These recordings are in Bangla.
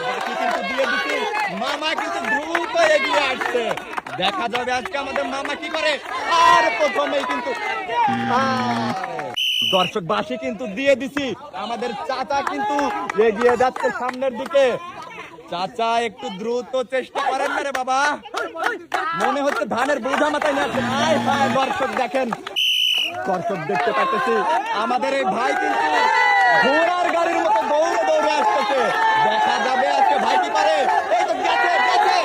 বাকি কিন্তু দিয়ে দিচ্ছি, মামা কিন্তু দ্রুত এগিয়ে আসছে। দেখা যাবে আজকে আমাদের মামা কি করে। আর প্রথমেই কিন্তু দর্শক বাসি কিন্তু দিয়ে দিছি, আমাদের চাচা কিন্তু এগিয়ে যাচ্ছে সামনের দিকে। চাচা একটু দ্রুত চেষ্টা করেন না রে বাবা, মনে হচ্ছে ধানের বোঝা মাথায় নিয়ে আসছে। দর্শক দেখেন, দর্শক দেখতে পাচ্ছি আমাদের এই ভাই কিন্তু ঘোড়ার গাড়ির মতো দৌড়ে দৌড়ে আসতেছে। দেখা যাবে আজকে ভাই কি পারে। এই তো গেছে গেছে।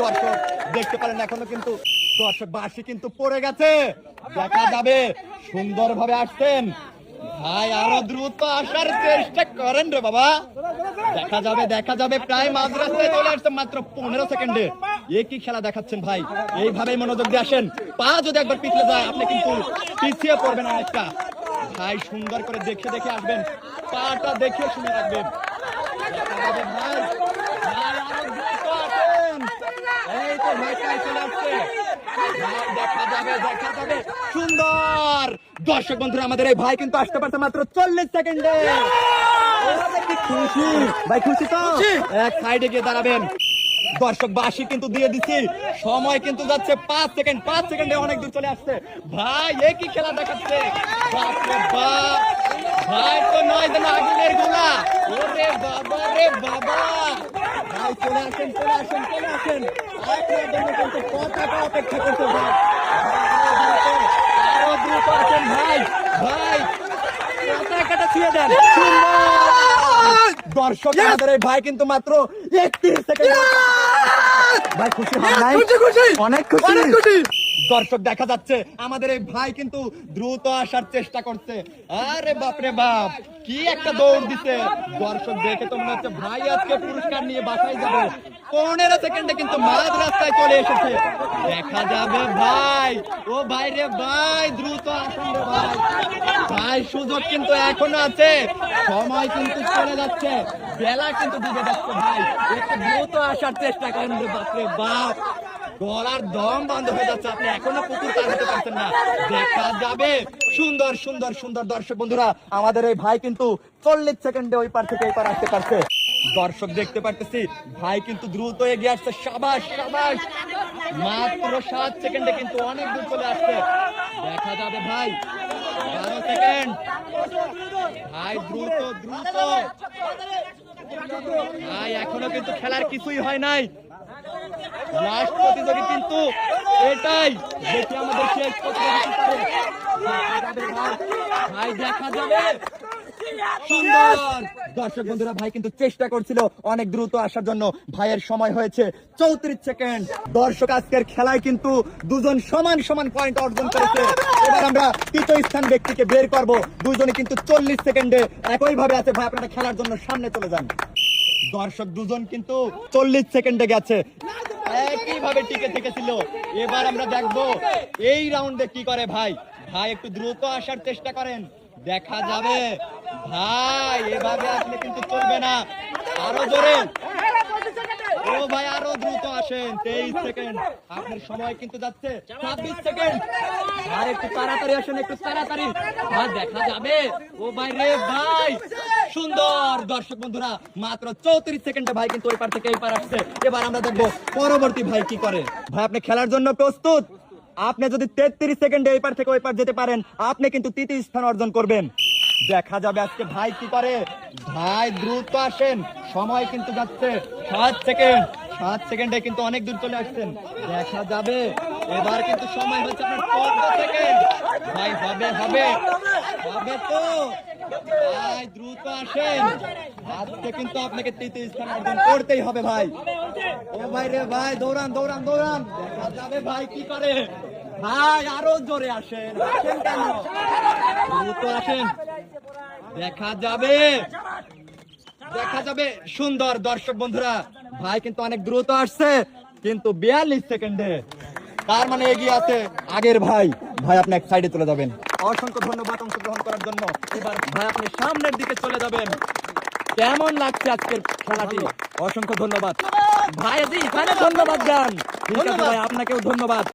দর্শক দেখতে পারেন এখনো কিন্তু দর্শক বাসি কিন্তু পড়ে গেছে। দেখা যাবে সুন্দরভাবে আসছেন ভাই, আরো দ্রুত আসার চেষ্টা করেন রে বাবা। দেখা যাবে প্রায় মাঝ রাস্তায় চলে আসছে মাত্র 15 সেকেন্ডে। কি খেলা দেখাচ্ছেন ভাই, এইভাবেই মনোযোগ দিয়ে আসেন। পা যদি একবার পিছলে যায় আপনি কিন্তু পিছিয়ে পড়বেন অনেকটা। ভাই সুন্দর করে দেখে দেখে আসবেন, পাটা দেখে শুনে রাখবেন। ভাই আরো দ্রুত আসেন। এই তো ভাই প্রায় চলে আসছে। দেখা যাবে সুন্দর। দর্শক বন্ধুরা আমাদের এই ভাই কিন্তু আসতে পারছে মাত্র 40 সেকেন্ডে। খুশি ভাই, খুশি তো? এক সাইডে গিয়ে দাঁড়াবেন। দর্শক বাসি কিন্তু দিয়ে দিচ্ছি, সময় কিন্তু যাচ্ছে 5 সেকেন্ড। 5 সেকেন্ডে অনেক দূর চলে আসছে ভাই। কি খেলা দেখাচ্ছে ভাই, তো নয় যেন আগুনের গোলা। ওরে বাবা রে বাবা, ভাই চলে আসেন চলে আসেন চলে আসেন। কিন্তু পতাকা অপেক্ষা করছে ভাই। আরো দ্রুত আসেন ভাই, ভাই পতাকাটা ছুঁয়ে দেন। দর্শক আমাদের এই ভাই কিন্তু মাত্র 31 সেকেন্ড। ভাই খুশি হন নাই? অনেক খুশি। দর্শক দেখা যাচ্ছে আমাদের এই ভাই কিন্তু দ্রুত আসার চেষ্টা করছে। আরে বাপরে বাপ, কি একটা দৌড় দিছে। দর্শক দেখে তো মনে হচ্ছে ভাই আজকে পুরস্কার নিয়ে বাসায় যাবে। 15 সেকেন্ডে কিন্তু মাঝ রাস্তায় চলে এসেছে। দেখা যাবে ভাই, ও ভাই রে ভাই, দ্রুত আসুন রে ভাই। ভাই সুযোগ কিন্তু এখনো আছে, সময় কিন্তু চলে যাচ্ছে, বেলা কিন্তু ডুবে যাচ্ছে। ভাই একটু দ্রুত আসার চেষ্টা করেন রে বাপরে বাপ। গলার দম বন্ধ হয়ে যাচ্ছে, আপনি এখনো পুকুর পার হতে পারছেন না। দেখা যাবে সুন্দর সুন্দর সুন্দর। দর্শক বন্ধুরা আমাদের এই ভাই কিন্তু 40 সেকেন্ডে ওই পার থেকে এই পার আসতে পারছে। দর্শক দেখতে পারতেছি ভাই কিন্তু দ্রুত এগিয়ে আসছে। সাবাস সাবাস, মাত্র 7 সেকেন্ডে কিন্তু অনেক দূর চলে আসছে। দেখা যাবে ভাই 12 সেকেন্ড। ভাই দ্রুত দ্রুত ভাই, এখনো কিন্তু খেলার কিছুই হয় নাই। লাস্ট প্রতিযোগী কিন্তু এটাই, দেখি আমাদের শেষ প্রতিযোগী ভাই। দেখা যাবে সুন্দর। দর্শক বন্ধুরা ভাই কিন্তু চেষ্টা করছিল অনেক দ্রুত আসার জন্য। ভাইয়ের সময় হয়েছে 34 সেকেন্ড। দর্শক আজকের খেলায় কিন্তু দুজন সমান সমান পয়েন্ট অর্জন করেছে। এবার আমরা তৃতীয় স্থান ব্যক্তিকে বের করব। দুজনে কিন্তু 40 সেকেন্ডে একই ভাবে আছে। ভাই আপনারা খেলার জন্য সামনে চলে যান। দর্শক দুজন কিন্তু 40 সেকেন্ডে গেছে, একইভাবে টিকে থেকেছিল। এবার আমরা দেখবো এই রাউন্ডে কি করে ভাই। ভাই একটু দ্রুত আসার চেষ্টা করেন। দেখা যাবে ভাই, এভাবে আসলে কিন্তু চলবে না, আরো জোরে। ও ভাই আরো দ্রুত আসেন। 23 সেকেন্ড, আপনার সময় কিন্তু যাচ্ছে 26 সেকেন্ড। আর একটু তাড়াতাড়ি আসেন, একটু তাড়াতাড়ি। আর দেখা যাবে ও ভাই রে ভাই, সুন্দর। দর্শক বন্ধুরা মাত্র 34 সেকেন্ডে ভাই কিন্তু ওই পার থেকে এই পার আসছে। এবার আমরা দেখবো পরবর্তী ভাই কি করে। ভাই আপনি খেলার জন্য প্রস্তুত? আপনি যদি 33 সেকেন্ডে এই পার থেকে ওই পার যেতে পারেন, আপনি কিন্তু তৃতীয় স্থান অর্জন করবেন। দেখা যাবে আজকে ভাই কি করে। ভাই দ্রুত আসেন, সময় কিন্তু যাচ্ছে 7 সেকেন্ড। 7 সেকেন্ডে কিন্তু অনেক দূর চলে আসছেন। দেখা যাবে এবার কিন্তু সময় হচ্ছে আপনার 14 সেকেন্ড। ভাই হবে হবে হবে তো ভাই, দ্রুত আসেন। আজকে কিন্তু আপনাকে তৃতীয় স্থান অর্জন করতেই হবে ভাই। ও ভাই রে ভাই, দৌড়ান দৌড়ান দৌড়ান। দেখা যাবে ভাই কি করে। ভাই আরো জোরে আসেন, আসেন কেন, দ্রুত আসেন। দেখা যাবে দেখা যাবে সুন্দর। দর্শক বন্ধুরা ভাই কিন্তু অনেক দ্রুত আসছে, কিন্তু 42 সেকেন্ডে, তার মানে এগিয়ে আছে আগের ভাই। ভাই আপনি এক সাইডে চলে যাবেন। অসংখ্য ধন্যবাদ অংশগ্রহণ করার জন্য। এবার ভাই আপনি সামনের দিকে চলে যাবেন। কেমন লাগছে আজকের খেলাটি? অসংখ্য ধন্যবাদ ভাই। এখানে ধন্যবাদ জান। ঠিক আছে ভাই, আপনাকেও ধন্যবাদ।